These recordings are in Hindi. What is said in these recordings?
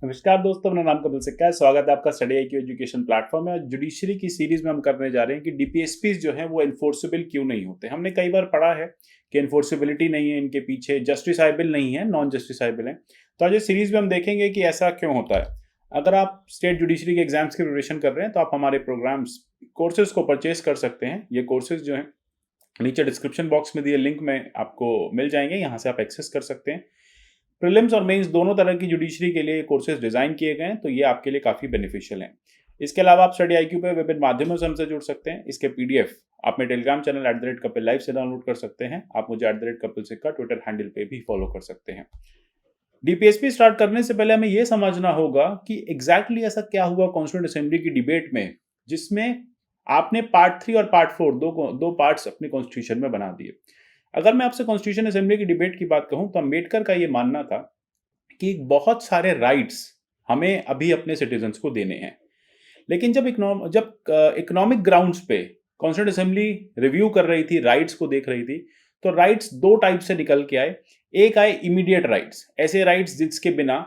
नमस्कार दोस्तों, मेरा नाम कपिल सिक्का है। स्वागत है आपका स्टडी IQ एजुकेशन प्लेटफॉर्म में। जुडिशरी की सीरीज में हम करने जा रहे हैं कि डीपीएसपी जो है वो इन्फोर्सेबल क्यों नहीं होते। हमने कई बार पढ़ा है कि इन्फोर्सेबिलिटी नहीं है इनके पीछे, जस्टिसाइबल नहीं है, नॉन जस्टिसाइबल है। तो आज इस सीरीज में हम देखेंगे कि ऐसा क्यों होता है। अगर आप स्टेट जुडिशरी के एग्जाम्स की प्रिपरेशन कर रहे हैं तो आप हमारे प्रोग्राम्स कोर्सेज को परचेज कर सकते हैं। ये कोर्सेज जो हैं नीचे डिस्क्रिप्शन बॉक्स में दिए लिंक में आपको मिल जाएंगे, यहाँ से आप एक्सेस कर सकते हैं। प्रीलिम्स और मेंस दोनों तरह की जुडिशरी के लिए कोर्सेज डिजाइन किए गए हैं, तो ये आपके लिए काफी बेनिफिशियल हैं। इसके अलावा आप स्टडी IQ पे विभिन्न माध्यमों से हमसे जुड़ सकते हैं। इसके PDF आप मेरे टेलीग्राम चैनल @कपिल लाइव से डाउनलोड कर सकते हैं। आप मुझे @कपिल सिक्का ट्विटर हैंडल पे भी फॉलो कर सकते हैं। डीपीएसपी स्टार्ट करने से पहले हमें यह समझना होगा कि एग्जैक्टली ऐसा क्या हुआ कॉन्स्टिट्यूएंट असेंबली की डिबेट में, जिसमें आपने पार्ट 3 और पार्ट 4 दो पार्ट्स अपने कॉन्स्टिट्यूशन में बना दिए। अगर मैं आपसे कॉन्स्टिट्यूशन असेंबली की डिबेट की बात कहूं तो अम्बेडकर का यह मानना था कि बहुत सारे राइट्स हमें अभी अपने सिटीजन्स को देने हैं। लेकिन जब इकोनॉमिक ग्राउंड्स पे कॉन्स्टिट्यूंट असेंबली रिव्यू कर रही थी, राइट्स को देख रही थी, तो राइट्स दो टाइप से निकल के आए। एक आए इमीडिएट राइट्स, ऐसे राइट्स जिसके बिना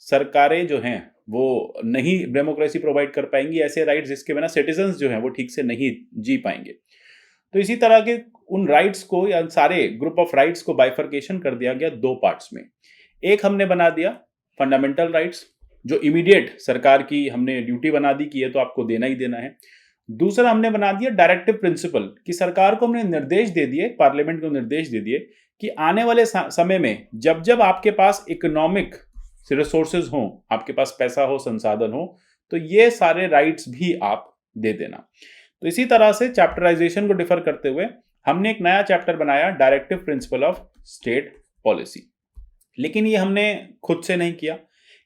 सरकारें जो हैं वो नहीं डेमोक्रेसी प्रोवाइड कर पाएंगी, ऐसे राइट्स जिसके बिना सिटीजन्स जो हैं वो ठीक से नहीं जी पाएंगे। तो इसी तरह के उन राइट्स को या सारे ग्रुप ऑफ राइट्स को बाइफर्केशन कर दिया गया दो पार्ट्स में। एक हमने बना दिया फंडामेंटल राइट्स, जो इमीडिएट सरकार की हमने ड्यूटी बना दी कि ये तो आपको देना ही देना है। दूसरा हमने बना दिया डायरेक्टिव प्रिंसिपल, कि सरकार को हमने निर्देश दे दिए, पार्लियामेंट को निर्देश दे दिए कि आने वाले समय में जब जब आपके पास इकोनॉमिक रिसोर्सेज हो, आपके पास पैसा हो, संसाधन हो, तो ये सारे राइट्स भी आप दे देना। तो इसी तरह से चैप्टराइजेशन को डिफर करते हुए हमने एक नया चैप्टर बनाया, directive principle of state policy. लेकिन ये हमने खुद से नहीं किया,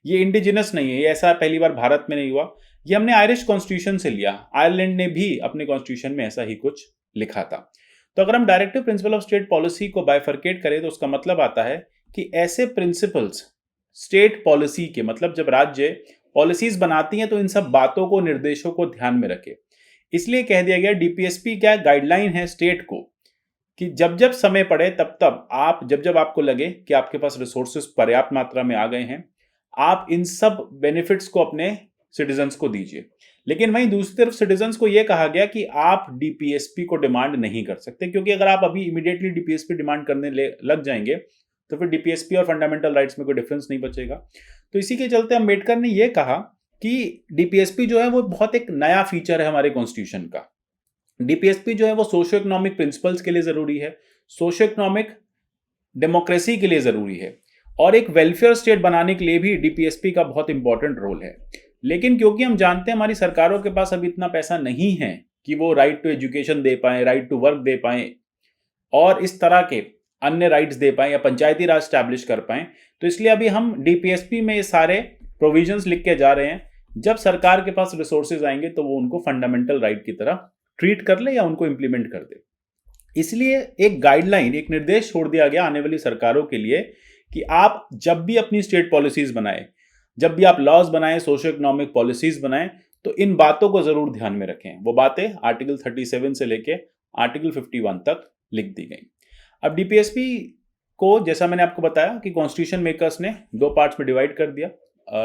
ये इंडिजिनस नहीं है, ये ऐसा पहली बार भारत में नहीं हुआ, ये हमने आयरिश कॉन्स्टिट्यूशन से लिया। आयरलैंड ने भी अपने कॉन्स्टिट्यूशन में ऐसा ही कुछ लिखा था। तो अगर हम directive principle of state policy को बाइफर्केट करें तो उसका मतलब आता है कि ऐसे प्रिंसिपल्स स्टेट पॉलिसी के, मतलब जब राज्य पॉलिसीज बनाती हैं तो इन सब बातों को, निर्देशों को ध्यान में रखे। इसलिए कह दिया गया डीपीएसपी क्या गाइडलाइन है स्टेट को कि जब जब समय पड़े तब तब आप, जब जब आपको लगे कि आपके पास रिसोर्सेज पर्याप्त मात्रा में आ गए हैं, आप इन सब बेनिफिट्स को अपने सिटीजन्स को दीजिए। लेकिन वहीं दूसरी तरफ सिटीजन्स को यह कहा गया कि आप डीपीएसपी को डिमांड नहीं कर सकते, क्योंकि अगर आप अभी इमीडिएटली डीपीएसपी डिमांड करने लग जाएंगे तो फिर डीपीएसपी और फंडामेंटल राइट्स में कोई डिफरेंस नहीं बचेगा। तो इसी के चलते अम्बेडकर ने यह कहा कि डीपीएसपी जो है वो बहुत एक नया फीचर है हमारे कॉन्स्टिट्यूशन का। डीपीएसपी जो है वो सोशियो इकोनॉमिक प्रिंसिपल्स के लिए जरूरी है, सोशियो इकोनॉमिक डेमोक्रेसी के लिए जरूरी है, और एक वेलफेयर स्टेट बनाने के लिए भी डीपीएसपी का बहुत इंपॉर्टेंट रोल है। लेकिन क्योंकि हम जानते हैं हमारी सरकारों के पास अभी इतना पैसा नहीं है कि वो राइट टू एजुकेशन दे पाए, राइट टू वर्क दे पाए और इस तरह के अन्य राइट्स दे पाए या पंचायती राज स्टैब्लिश कर पाए, तो इसलिए अभी हम डीपीएसपी में ये सारे प्रोविजंस लिख के जा रहे हैं। जब सरकार के पास रिसोर्सेज आएंगे तो वो उनको फंडामेंटल राइट की तरह ट्रीट कर ले या उनको इंप्लीमेंट कर दे। इसलिए एक गाइडलाइन, एक निर्देश छोड़ दिया गया आने वाली सरकारों के लिए कि आप जब भी अपनी स्टेट पॉलिसीज बनाएं, जब भी आप लॉज बनाएं, सोशियो इकोनॉमिक पॉलिसीज बनाएं, तो इन बातों को जरूर ध्यान में रखें। वो बातें आर्टिकल 37 से लेके आर्टिकल 51 तक लिख दी गई। अब डीपीएसपी को, जैसा मैंने आपको बताया कि कॉन्स्टिट्यूशन मेकर्स ने दो पार्ट्स में डिवाइड कर दिया,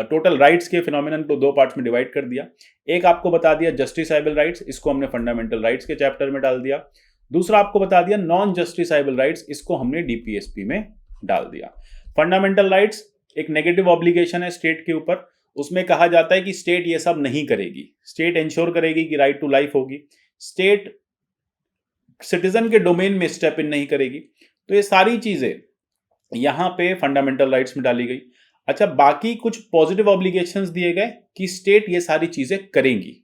टोटल राइट्स के फिनोमिनन को दो पार्ट्स में डिवाइड कर दिया। एक आपको बता दिया जस्टिसाइबल राइट्स, इसको हमने फंडामेंटल राइट्स के चैप्टर में डाल दिया। दूसरा आपको बता दिया नॉन जस्टिसाइबल राइट्स, इसको हमने डीपीएसपी में डाल दिया। फंडामेंटल राइट्स एक नेगेटिव ऑब्लिगेशन है स्टेट के ऊपर, उसमें कहा जाता है कि स्टेट ये सब नहीं करेगी, स्टेट इंश्योर करेगी कि राइट टू लाइफ होगी, स्टेट सिटीजन के डोमेन में स्टेप इन नहीं करेगी। तो ये सारी चीजें यहां पे फंडामेंटल राइट्स में डाली गई। अच्छा, बाकी कुछ पॉजिटिव ऑब्लिगेशंस दिए गए कि स्टेट ये सारी चीजें करेंगी,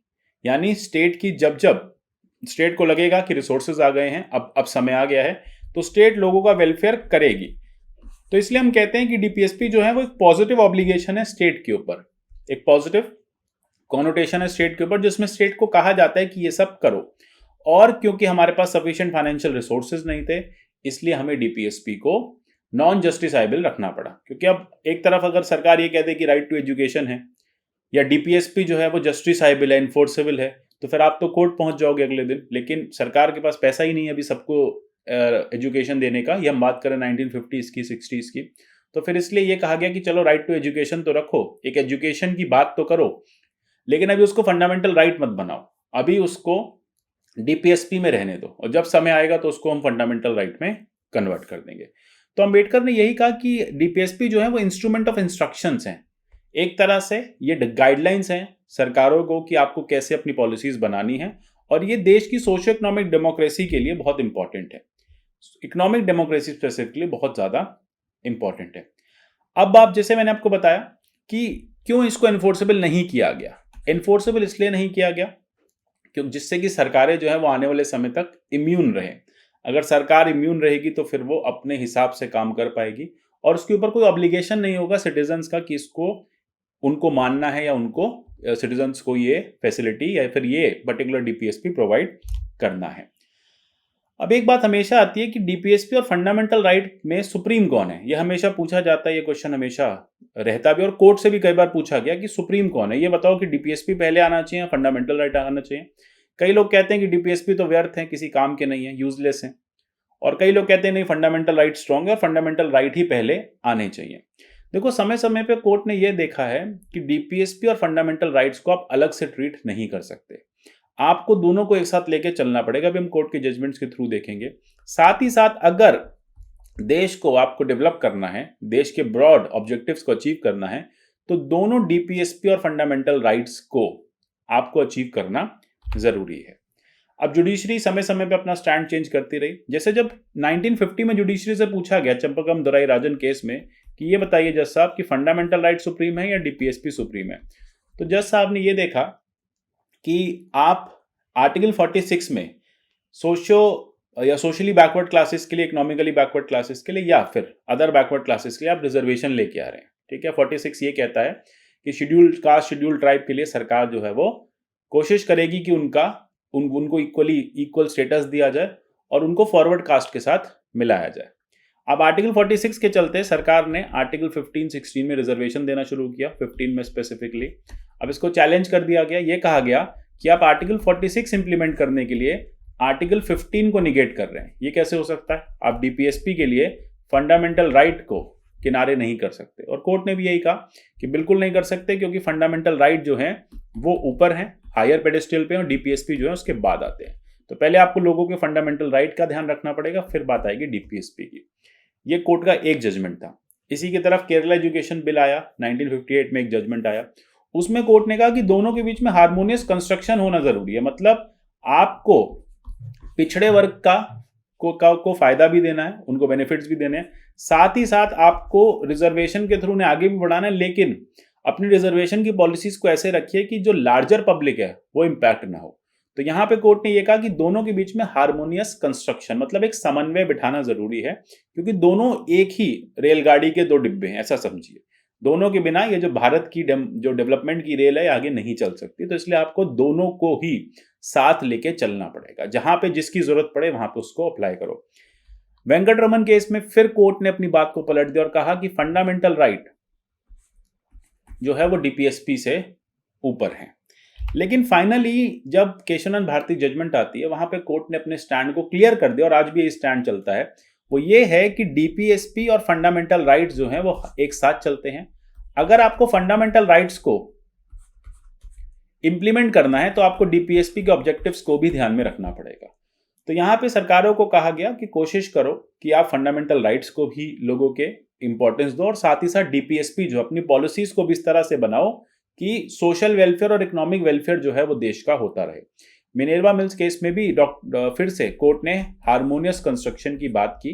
यानी स्टेट की जब जब स्टेट को लगेगा कि रिसोर्सेज आ गए हैं, अब समय आ गया है, तो स्टेट लोगों का वेलफेयर करेगी। तो इसलिए हम कहते हैं कि डीपीएसपी जो है वो एक पॉजिटिव ऑब्लिगेशन है स्टेट के ऊपर, एक पॉजिटिव कॉनोटेशन है स्टेट के ऊपर, जिसमें स्टेट को कहा जाता है कि ये सब करो। और क्योंकि हमारे पास सफिशिएंट फाइनेंशियल रिसोर्सेज नहीं थे, इसलिए हमें डीपीएसपी को नॉन जस्टिसाइबल रखना पड़ा। क्योंकि अब एक तरफ अगर सरकार ये कहते कि राइट टू एजुकेशन है या डीपीएसपी जो है वो जस्टिसाइबल है, इन्फोर्सेबल है, तो फिर आप तो कोर्ट पहुंच जाओगे अगले दिन। लेकिन सरकार के पास पैसा ही नहीं है अभी सबको एजुकेशन देने का, ये हम बात करें 1950s की, 60s की, तो फिर इसलिए ये कहा गया कि चलो राइट टू एजुकेशन तो रखो, एक एजुकेशन की बात तो करो, लेकिन अभी उसको फंडामेंटल राइट मत बनाओ, अभी उसको डीपीएसपी में रहने दो, और जब समय आएगा तो उसको हम फंडामेंटल राइट में कन्वर्ट कर देंगे। तो अंबेडकर ने यही कहा कि डीपीएसपी जो है वो इंस्ट्रूमेंट ऑफ इंस्ट्रक्शंस हैं, एक तरह से ये गाइडलाइंस हैं सरकारों को कि आपको कैसे अपनी पॉलिसीज बनानी है, और ये देश की सोशियो इकोनॉमिक डेमोक्रेसी के लिए बहुत इंपॉर्टेंट है, इकोनॉमिक डेमोक्रेसी स्पेसिफिकली बहुत ज्यादा इंपॉर्टेंट है। अब आप जैसे मैंने आपको बताया कि क्यों इसको एनफोर्सेबल नहीं किया गया, एनफोर्सेबल इसलिए नहीं किया गया क्योंकि जिससे कि सरकारें जो है वो आने वाले समय तक इम्यून रहे। अगर सरकार इम्यून रहेगी तो फिर वो अपने हिसाब से काम कर पाएगी, और उसके ऊपर कोई ऑब्लिगेशन नहीं होगा सिटीजन्स का कि इसको उनको मानना है या उनको सिटीजन्स को ये फैसिलिटी या फिर ये पर्टिकुलर डीपीएसपी प्रोवाइड करना है। अब एक बात हमेशा आती है कि डीपीएसपी और फंडामेंटल राइट में सुप्रीम कौन है, ये हमेशा पूछा जाता है, ये क्वेश्चन हमेशा रहता भी, और कोर्ट से भी कई बार पूछा गया कि सुप्रीम कौन है, ये बताओ कि डीपीएसपी पहले आना चाहिए या फंडामेंटल राइट आना चाहिए। कई लोग कहते हैं कि डीपीएसपी तो व्यर्थ है, किसी काम के नहीं है, यूजलेस है, और कई लोग कहते हैं नहीं फंडामेंटल राइट स्ट्रांग है और फंडामेंटल राइट ही पहले आने चाहिए। देखो समय समय पे कोर्ट ने यह देखा है कि डीपीएसपी और फंडामेंटल राइट्स को आप अलग से ट्रीट नहीं कर सकते, आपको दोनों को एक साथ लेके चलना पड़ेगा। अभी हम कोर्ट के जजमेंट्स के थ्रू देखेंगे। साथ ही साथ अगर देश को आपको डेवलप करना है, देश के ब्रॉड ऑब्जेक्टिव्स को अचीव करना है, तो दोनों डीपीएसपी और फंडामेंटल राइट्स को आपको अचीव करना जरूरी है। अब जुडिशरी समय समय पे अपना स्टैंड चेंज करती रही। जैसे जब 1950 में जुडिशरी से पूछा गया चंपाकम दोराई राजन केस में कि ये बताइए जज साहब कि फंडामेंटल राइट सुप्रीम है या डीपीएसपी सुप्रीम है, तो जज साहब ने ये देखा कि आप आर्टिकल 46 में सोशली बैकवर्ड क्लासेस के लिए, इकोनॉमिकली बैकवर्ड क्लासेस के लिए या फिर अदर बैकवर्ड क्लासेस के लिए आप रिजर्वेशन लेके आ रहे हैं। ठीक है, 46 ये कहता है कि शेड्यूल्ड कास्ट, शेड्यूल्ड ट्राइब के लिए सरकार जो है वो कोशिश करेगी कि उनको इक्वल स्टेटस दिया जाए और उनको फॉरवर्ड कास्ट के साथ मिलाया जाए। अब आर्टिकल 46 के चलते सरकार ने आर्टिकल 15-16 में रिजर्वेशन देना शुरू किया, 15 में स्पेसिफिकली। अब इसको चैलेंज कर दिया गया, ये कहा गया कि आप आर्टिकल 46 इंप्लीमेंट करने के लिए आर्टिकल 15 को निगेट कर रहे हैं, ये कैसे हो सकता है, आप डीपीएसपी के लिए फंडामेंटल राइट को किनारे नहीं कर सकते। और कोर्ट ने भी यही कहा कि बिल्कुल नहीं कर सकते, क्योंकि फंडामेंटल राइट जो है वो ऊपर है, हायर पेडेस्टल पे, और डीपीएसपी जो है उसके बाद आते हैं। तो पहले आपको लोगों के फंडामेंटल राइट का ध्यान रखना पड़ेगा, फिर बात आएगी डीपीएसपी की। ये कोर्ट का एक जजमेंट था। इसी की तरफ केरला एजुकेशन बिल आया, 1958 में एक जजमेंट आया, उसमें कोर्ट ने कहा कि दोनों के बीच में हार्मोनियस कंस्ट्रक्शन होना जरूरी है। मतलब आपको पिछड़े वर्ग को फायदा भी देना है, उनको बेनिफिट्स भी देने हैं, साथ ही साथ आपको रिजर्वेशन के थ्रू ने आगे भी बढ़ाना है, लेकिन अपनी रिजर्वेशन की पॉलिसीज को ऐसे रखिए कि जो लार्जर पब्लिक है वो इंपैक्ट ना हो। तो यहां पे कोर्ट ने यह कहा कि दोनों के बीच में हार्मोनियस कंस्ट्रक्शन, मतलब एक समन्वय बिठाना जरूरी है, क्योंकि दोनों एक ही रेलगाड़ी के दो डिब्बे हैं, ऐसा समझिए। दोनों के बिना ये जो भारत की जो डेवलपमेंट की रेल है आगे नहीं चल सकती। तो इसलिए आपको दोनों को ही साथ लेके चलना पड़ेगा, जहां पे जिसकी जरूरत पड़े वहां पे उसको अप्लाई करो। वेंकटरमन केस में फिर कोर्ट ने अपनी बात को पलट दिया और कहा कि फंडामेंटल राइट जो है वो डीपीएसपी से ऊपर है। लेकिन फाइनली जब केशवानंद भारती जजमेंट आती है, वहां पे कोर्ट ने अपने स्टैंड को क्लियर कर दिया, और आज भी ये स्टैंड चलता है, वो ये है कि डीपीएसपी और फंडामेंटल राइट्स जो हैं वो एक साथ चलते हैं। अगर आपको फंडामेंटल राइट्स को इंप्लीमेंट करना है तो आपको डीपीएसपी के ऑब्जेक्टिव्स को भी ध्यान में रखना पड़ेगा। तो यहां पे सरकारों को कहा गया कि कोशिश करो कि आप फंडामेंटल राइट्स को भी लोगों के इंपॉर्टेंस दो, और साथ ही साथ डीपीएसपी जो अपनी पॉलिसीज को भी इस तरह से बनाओ कि सोशल वेलफेयर और इकोनॉमिक वेलफेयर जो है वो देश का होता रहे। मिनेर्वा मिल्स केस में भी फिर से कोर्ट ने हार्मोनियस कंस्ट्रक्शन की बात की।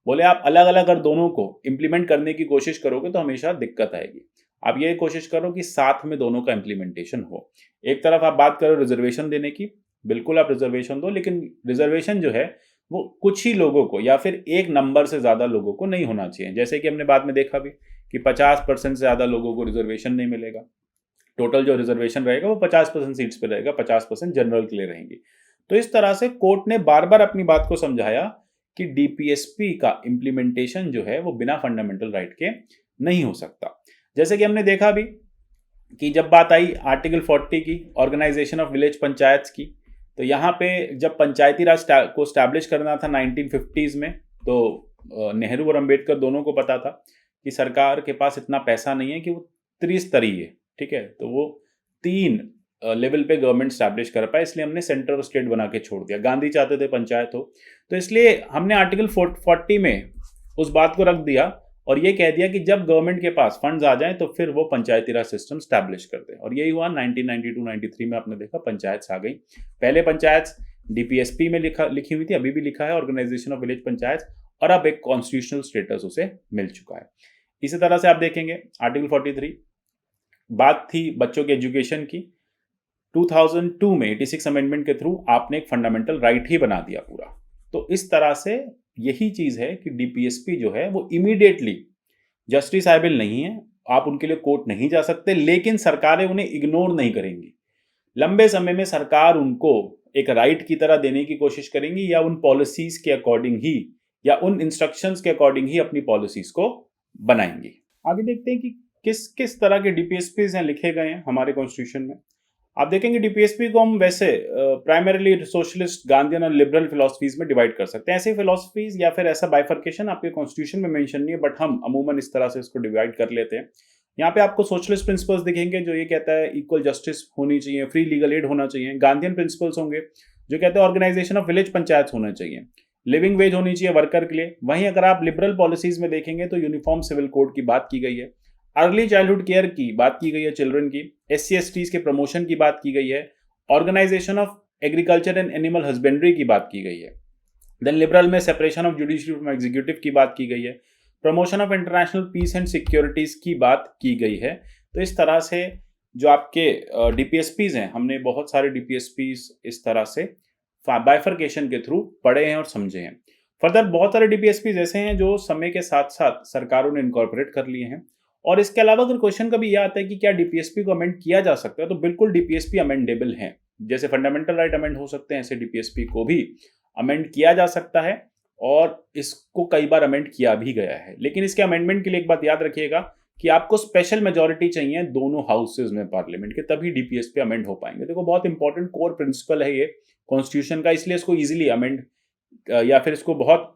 बोले आप अलग अलग अगर दोनों को इंप्लीमेंट करने की कोशिश करोगे तो हमेशा दिक्कत आएगी। आप ये कोशिश करो कि साथ में दोनों का इंप्लीमेंटेशन हो। एक तरफ आप बात करो रिजर्वेशन देने की, बिल्कुल आप रिजर्वेशन दो, लेकिन रिजर्वेशन जो है वो कुछ ही लोगों को या फिर एक नंबर से ज्यादा लोगों को नहीं होना चाहिए। जैसे कि हमने बाद में देखा भी कि 50% से ज्यादा लोगों को रिजर्वेशन नहीं मिलेगा। टोटल जो रिजर्वेशन रहेगा वो 50% सीट्स पे रहेगा, 50% जनरल के लिए रहेंगी। तो इस तरह से कोर्ट ने बार बार अपनी बात को समझाया कि डीपीएसपी का इंप्लीमेंटेशन जो है वो बिना फंडामेंटल राइट के नहीं हो सकता। जैसे कि हमने देखा भी कि जब बात आई आर्टिकल 40 की, ऑर्गेनाइजेशन ऑफ विलेज पंचायत की, तो यहाँ पे जब पंचायती राज को स्टैब्लिश करना था 1950s में, तो नेहरू और अंबेडकर दोनों को पता था कि सरकार के पास इतना पैसा नहीं है कि वो त्रिस्तरीय, ठीक है, तो वो 3 लेवल पे गवर्नमेंट स्टैब्लिश कर पाए, इसलिए हमने सेंटर और स्टेट बना के छोड़ दिया। गांधी चाहते थे पंचायत हो, तो इसलिए हमने आर्टिकल 40 में उस बात को रख दिया और ये कह दिया कि जब गवर्नमेंट के पास फंड्स आ जाएं तो फिर वो पंचायती राज सिस्टम स्टैब्लिश कर दे। और यही हुआ 1992-93 में, आपने देखा पंचायत आ गई। पहले पंचायत डीपीएसपी में लिखी हुई थी, अभी भी लिखा है ऑर्गेनाइजेशन ऑफ विलेज पंचायत, और अब एक कॉन्स्टिट्यूशनल स्टेटस उसे मिल चुका है। इसी तरह से आप देखेंगे आर्टिकल 43, बात थी बच्चों के एजुकेशन की। 2002 में 86 अमेंडमेंट के थ्रू आपने एक फंडामेंटल राइट ही बना दिया पूरा। तो इस तरह से यही चीज है कि डीपीएसपी जो है वो इमीडिएटली जस्टिसाइबल नहीं है, आप उनके लिए कोर्ट नहीं जा सकते, लेकिन सरकारें उन्हें इग्नोर नहीं करेंगी। लंबे समय में सरकार उनको एक राइट की तरह देने की कोशिश करेंगी, या उन पॉलिसीज के अकॉर्डिंग ही या उन इंस्ट्रक्शंस के अकॉर्डिंग ही अपनी पॉलिसीज को बनाएंगी। आगे देखते हैं कि किस किस तरह के डीपीएसपीज हैं लिखे गए हैं हमारे कॉन्स्टिट्यूशन में। आप देखेंगे डीपीएसपी को हम वैसे प्राइमरीली सोशलिस्ट, गांधीयन और लिबरल फिलोसफीज में डिवाइड कर सकते हैं। ऐसी फिलोसफीज या फिर ऐसा बाइफर्केशन आपके कॉन्स्टिट्यूशन में मेंशन नहीं है, बट हम अमूमन इस तरह से इसको डिवाइड कर लेते हैं। यहाँ पे आपको सोशलिस्ट प्रिंसिपल्स दिखेंगे जो ये कहता है इक्वल जस्टिस होनी चाहिए, फ्री लीगल एड होना चाहिए। गांधीयन प्रिंसिपल्स होंगे जो कहते हैं ऑर्गेनाइजेशन ऑफ विलेज पंचायत होना चाहिए, लिविंग वेज होनी चाहिए वर्कर के लिए। वहीं अगर आप लिबरल पॉलिसीज में देखेंगे तो यूनिफॉर्म सिविल कोड की बात की गई है, अर्ली चाइल्डहुड केयर की बात की गई है, चिल्ड्रन की, SC/STs के प्रमोशन की बात की गई है, organization of agriculture and animal husbandry की बात की गई है। देन लिबरल में separation of judiciary from executive की बात की गई है, promotion of international peace and securities की बात की गई है। तो इस तरह से जो आपके डीपीएसपीज हैं, हमने बहुत सारे डीपीएसपीज इस तरह से बाइफर्केशन के थ्रू पढ़े हैं और समझे हैं। फर्दर बहुत सारे डीपीएसपीज ऐसे हैं जो समय के साथ साथ सरकारों ने इनकॉर्पोरेट कर लिए हैं। और इसके अलावा अगर क्वेश्चन कभी यह आता है कि क्या डीपीएसपी को अमेंड किया जा सकता है, तो बिल्कुल डीपीएसपी अमेंडेबल है। जैसे फंडामेंटल राइट अमेंड हो सकते हैं, ऐसे डीपीएसपी को भी अमेंड किया जा सकता है, और इसको कई बार अमेंड किया भी गया है। लेकिन इसके अमेंडमेंट के लिए एक बात याद रखिएगा कि आपको स्पेशल मेजोरिटी चाहिए दोनों हाउसेज में पार्लियामेंट के, तभी डीपीएसपी अमेंड हो पाएंगे। देखो बहुत इंपॉर्टेंट कोर प्रिंसिपल है ये कॉन्स्टिट्यूशन का, इसलिए इसको इजीली अमेंड या फिर इसको बहुत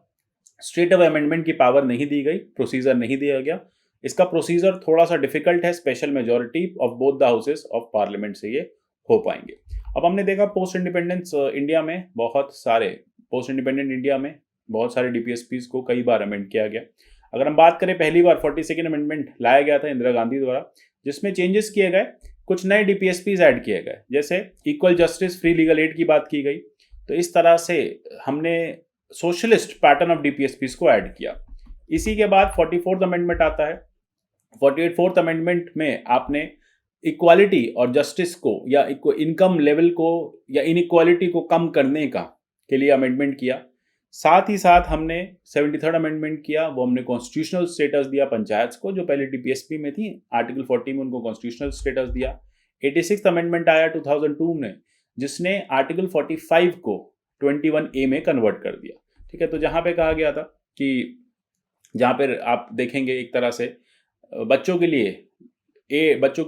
स्ट्रेट अवे अमेंडमेंट की पावर नहीं दी गई, प्रोसीजर नहीं दिया गया। इसका प्रोसीजर थोड़ा सा डिफिकल्ट है, special majority of both the houses of parliament से ये हो पाएंगे। अब हमने देखा पोस्ट इंडिपेंडेंस इंडिया में बहुत सारे डीपीएसपीज को कई बार अमेंड किया गया। अगर हम बात करें, पहली बार 42nd अमेंडमेंट लाया गया था इंदिरा गांधी द्वारा, जिसमें चेंजेस किए गए, कुछ नए डीपीएसपीज ऐड किए गए, जैसे equal justice, free legal aid की बात की गई। तो इस तरह से हमने सोशलिस्ट पैटर्न ऑफ डीपीएसपीज को ऐड किया। इसी के बाद 44th अमेंडमेंट आता है। 44th अमेंडमेंट में आपने इक्वालिटी और जस्टिस को या इनकम लेवल को या इनइक्वालिटी को कम करने के लिए अमेंडमेंट किया। साथ ही साथ हमने 73rd अमेंडमेंट किया, वो हमने कॉन्स्टिट्यूशनल स्टेटस दिया पंचायत को, जो पहले डीपीएसपी में थी। आर्टिकल 40 में उनको कॉन्स्टिट्यूशनल स्टेटस दिया। 86th अमेंडमेंट आया 2002 में, जिसने आर्टिकल 45 को 21A में कन्वर्ट कर दिया। ठीक है, तो जहां पे कहा गया था कि जहां पर आप देखेंगे एक तरह से बच्चों के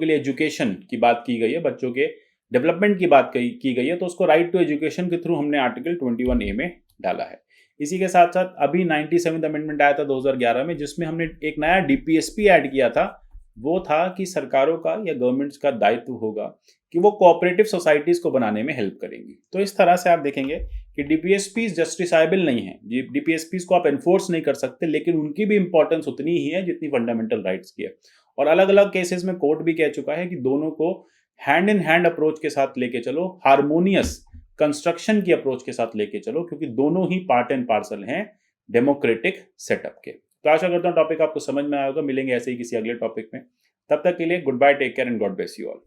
लिए एजुकेशन की बात की गई है, बच्चों के डेवलपमेंट की बात की गई है, तो उसको राइट टू एजुकेशन के थ्रू हमने आर्टिकल 21A में डाला है। इसी के साथ साथ अभी 97th अमेंडमेंट आया था 2011 में, जिसमें हमने एक नया डीपीएसपी ऐड किया था। वो था कि सरकारों का या गवर्नमेंट्स का दायित्व होगा कि वो कोऑपरेटिव सोसाइटीज को बनाने में हेल्प करेंगी। तो इस तरह से आप देखेंगे कि डीपीएसपीज जस्टिसाइबल नहीं है, डीपीएसपीज को आप एनफोर्स नहीं कर सकते, लेकिन उनकी भी इंपॉर्टेंस उतनी ही है जितनी फंडामेंटल राइट्स की है। और अलग अलग केसेस में कोर्ट भी कह चुका है कि दोनों को हैंड इन हैंड अप्रोच के साथ लेके चलो, हार्मोनियस कंस्ट्रक्शन की अप्रोच के साथ लेके चलो, क्योंकि दोनों ही पार्ट एंड पार्सल हैं डेमोक्रेटिक सेटअप के। तो आशा करता हूं टॉपिक आपको समझ में आया होगा। मिलेंगे ऐसे ही किसी अगले टॉपिक में, तब तक के लिए goodbye, take care and God bless you all.